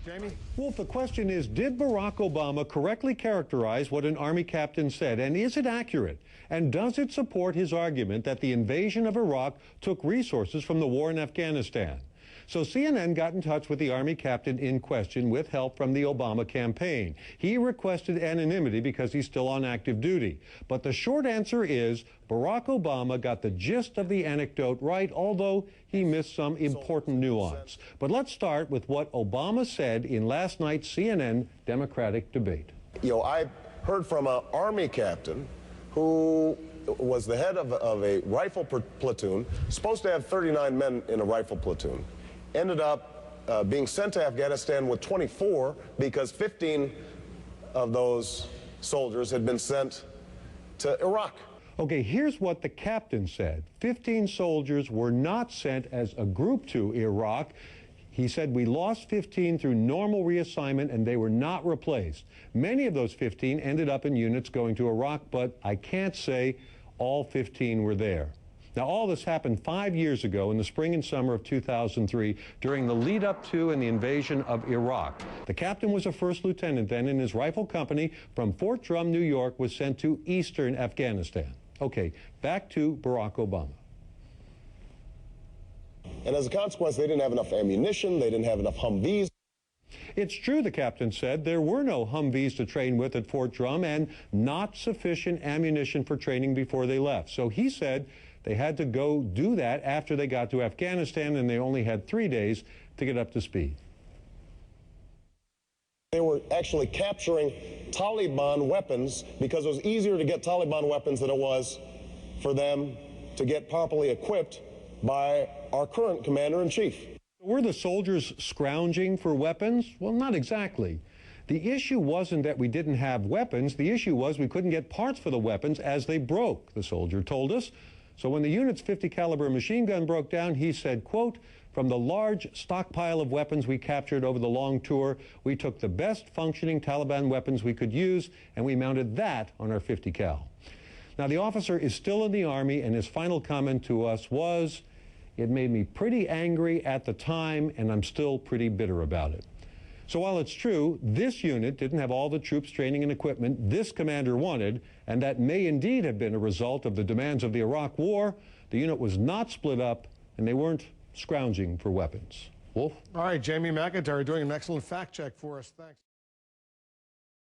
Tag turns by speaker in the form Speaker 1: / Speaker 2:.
Speaker 1: Jamie?
Speaker 2: Wolf, the question is, did Barack Obama correctly characterize what an Army captain said, and is it accurate? And does it support his argument that the invasion of Iraq took resources from the war in Afghanistan? So CNN got in touch with the Army captain in question with help from the Obama campaign. He requested anonymity because he's still on active duty. But the short answer is Barack Obama got the gist of the anecdote right, although he missed some important nuance. But let's start with what Obama said in last night's CNN Democratic debate.
Speaker 3: I heard from an Army captain who was the head of a rifle platoon, supposed to have 39 men in a rifle platoon, ended up being sent to Afghanistan with 24 because 15 of those soldiers had been sent to Iraq.
Speaker 2: Okay, here's what the captain said. 15 soldiers were not sent as a group to Iraq. He said we lost 15 through normal reassignment and they were not replaced. Many of those 15 ended up in units going to Iraq, but I can't say all 15 were there. Now, all this happened 5 years ago in the spring and summer of 2003 during the lead up to and the invasion of Iraq. The captain was a first lieutenant then, and his rifle company from Fort Drum, New York, was sent to eastern Afghanistan. Okay, back to Barack Obama.
Speaker 3: And as a consequence, they didn't have enough ammunition, they didn't have enough Humvees.
Speaker 2: It's true, the captain said, there were no Humvees to train with at Fort Drum and not sufficient ammunition for training before they left. So he said they had to go do that after they got to Afghanistan, and they only had 3 days to get up to speed.
Speaker 3: They were actually capturing Taliban weapons because it was easier to get Taliban weapons than it was for them to get properly equipped by our current commander-in-chief.
Speaker 2: Were the soldiers scrounging for weapons? Well, not exactly. The issue wasn't that we didn't have weapons. The issue was we couldn't get parts for the weapons as they broke, the soldier told us. So when the unit's .50 caliber machine gun broke down, he said, quote, "From the large stockpile of weapons we captured over the long tour, we took the best functioning Taliban weapons we could use, and we mounted that on our .50 cal." Now, the officer is still in the Army, and his final comment to us was, "It made me pretty angry at the time, and I'm still pretty bitter about it." So while it's true, this unit didn't have all the troops, training, and equipment this commander wanted, and that may indeed have been a result of the demands of the Iraq War, the unit was not split up, and they weren't scrounging for weapons. Wolf?
Speaker 1: All right, Jamie McIntyre doing an excellent fact check for us. Thanks.